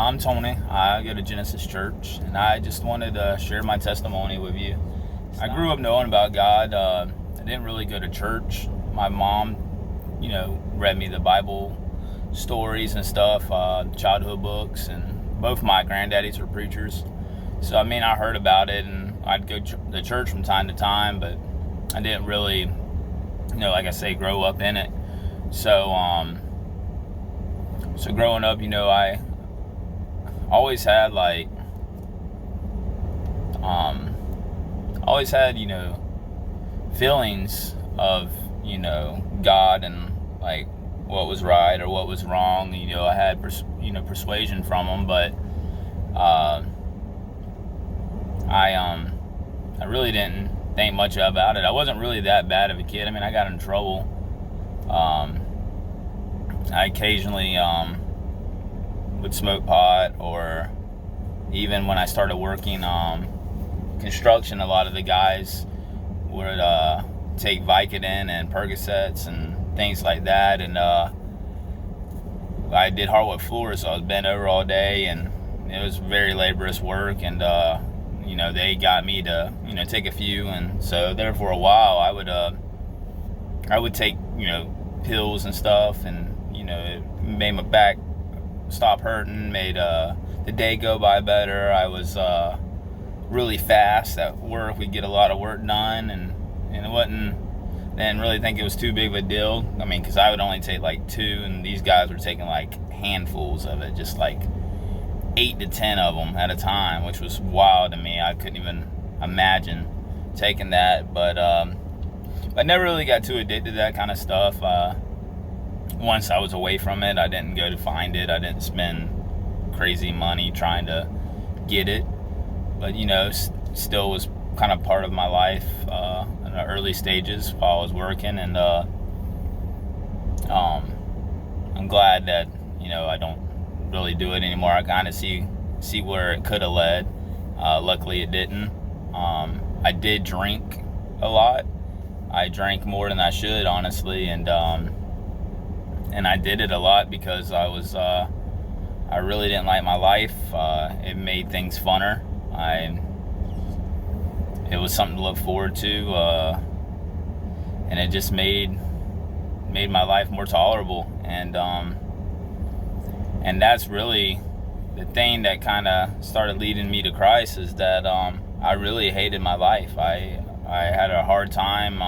I'm Tony. I go to Genesis Church, and I just wanted to share my testimony with you. I grew up knowing about God. I didn't really go to church. My mom, read me the Bible stories and stuff, childhood books, and both my granddaddies were preachers. So, I heard about it, and I'd go to church from time to time, but I didn't really, like I say, grow up in it. So growing up, I always had feelings of, God and what was right or what was wrong. I had, persuasion from him, but I really didn't think much about it. I wasn't really that bad of a kid. I got in trouble. I occasionally would smoke pot, or even when I started working construction, a lot of the guys would take Vicodin and Percocets and things like that, and I did hardwood floors, so I was bent over all day, and it was very laborious work, and they got me to take a few, and so there for a while I would take pills and stuff, and it made my back stop hurting, made the day go by better. I was really fast at work. We'd get a lot of work done, and didn't really think it was too big of a deal. Because I would only take 2, and these guys were taking handfuls of it, just 8 to 10 of them at a time, which was wild to me. I couldn't even imagine taking that, but I never really got too addicted to that kind of stuff. Once I was away from it, I didn't go to find it. I didn't spend crazy money trying to get it, but still was kind of part of my life in the early stages while I was working, and I'm glad that I don't really do it anymore. I kind of see where it could have led. Luckily it didn't. I did drink a lot. I drank more than I should, honestly, and I did it a lot because I really didn't like my life. It made things funner. It was something to look forward to, and it just made my life more tolerable, and that's really the thing that kind of started leading me to Christ, is that I really hated my life. I had a hard time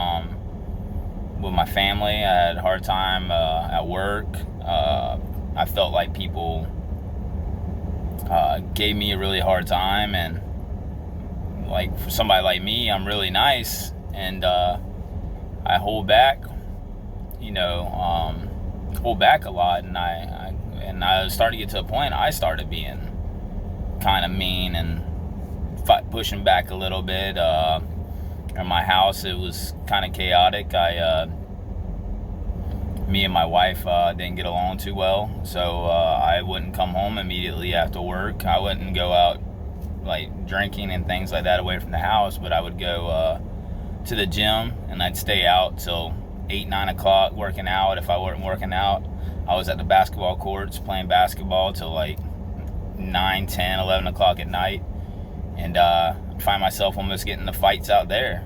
with my family. I had a hard time at work. I felt like people gave me a really hard time, and for somebody like me, I'm really nice, and I hold back a lot, and I was starting to get to a point I started being kind of mean and pushing back a little bit. In my house, it was kind of chaotic. Me and my wife didn't get along too well, so I wouldn't come home immediately after work. I wouldn't go out drinking and things like that away from the house, but I would go to the gym, and I'd stay out till 8-9 o'clock working out. If I wasn't working out, I was at the basketball courts playing basketball till 9, 10, 11 o'clock at night, and find myself almost getting the fights out there.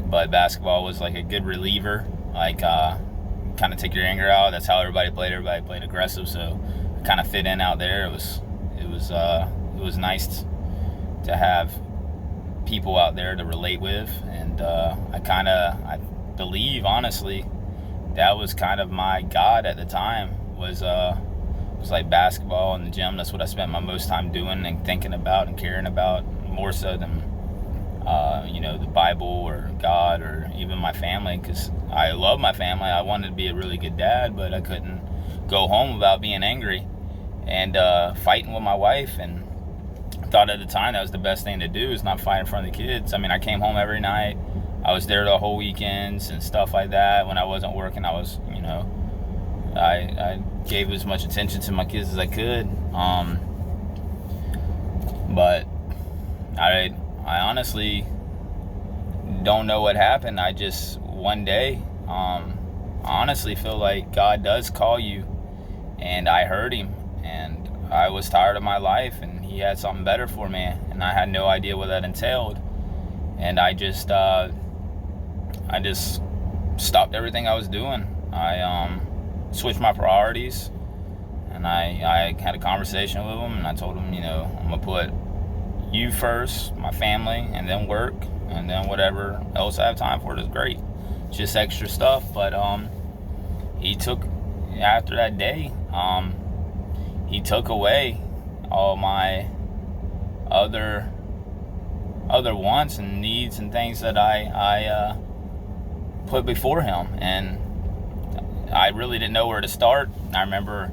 But basketball was a good reliever, kind of take your anger out. That's how everybody played. Everybody played aggressive, so I kind of fit in out there. It was nice to have people out there to relate with, and I believe, honestly, that was kind of my God at the time, was basketball and the gym. That's what I spent my most time doing and thinking about and caring about, more so than the Bible or God or even my family, because I love my family. I wanted to be a really good dad, but I couldn't go home without being angry and fighting with my wife, and I thought at the time that was the best thing to do, is not fight in front of the kids. I came home every night. I was there the whole weekends and stuff like that. When I wasn't working, I was, I gave as much attention to my kids as I could. But I honestly don't know what happened. I just, one day, I honestly feel like God does call you, and I heard him, and I was tired of my life, and he had something better for me, and I had no idea what that entailed. And I just stopped everything I was doing. I switched my priorities, and I had a conversation with him, and I told him, I'm gonna put you first, my family, and then work, and then whatever else I have time for is great. It's just extra stuff. But he took, after that day, he took away all my other wants and needs and things that I put before him, and I really didn't know where to start. I remember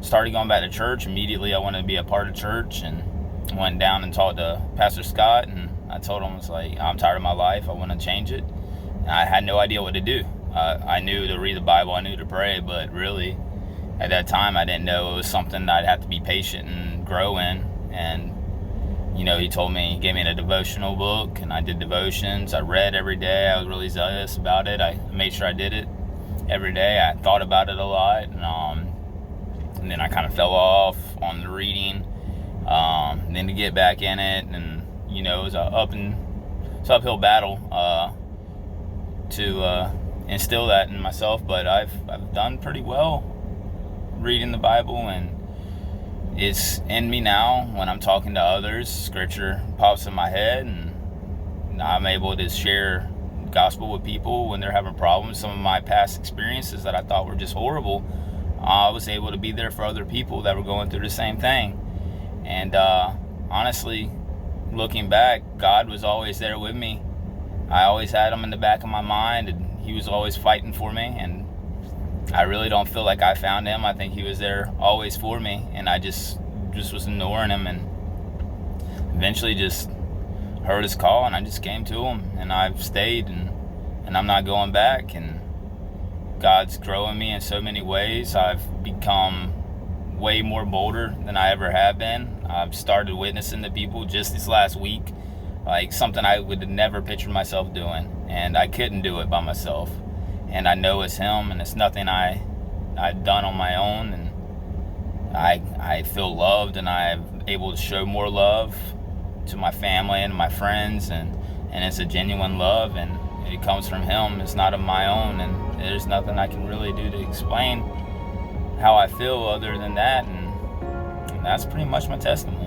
started going back to church. Immediately I wanted to be a part of church, and went down and talked to Pastor Scott, and I told him, it's like, I'm tired of my life, I want to change it. And I had no idea what to do. I knew to read the Bible, I knew to pray, but really at that time I didn't know it was something that I'd have to be patient and grow in. And he told me, he gave me a devotional book, and I did devotions. I read every day. I was really zealous about it. I made sure I did it every day. I thought about it a lot, and then I kind of fell off on the reading. Then to get back in it, and it was an uphill battle to instill that in myself. But I've done pretty well reading the Bible, and it's in me now. When I'm talking to others, scripture pops in my head, and I'm able to share the gospel with people when they're having problems. Some of my past experiences that I thought were just horrible, I was able to be there for other people that were going through the same thing. And honestly, looking back, God was always there with me. I always had him in the back of my mind, and he was always fighting for me. And I really don't feel like I found him. I think he was there always for me, and I just was ignoring him, and eventually just heard his call, and I just came to him, and I've stayed, and I'm not going back. And God's growing me in so many ways. I've become way more bolder than I ever have been. I've started witnessing to people just this last week, like something I would have never pictured myself doing, and I couldn't do it by myself. And I know it's him, and it's nothing I've done on my own. And I feel loved, and I'm able to show more love to my family and my friends, and it's a genuine love, and it comes from him. It's not of my own, and there's nothing I can really do to explain how I feel other than that. And that's pretty much my testimony.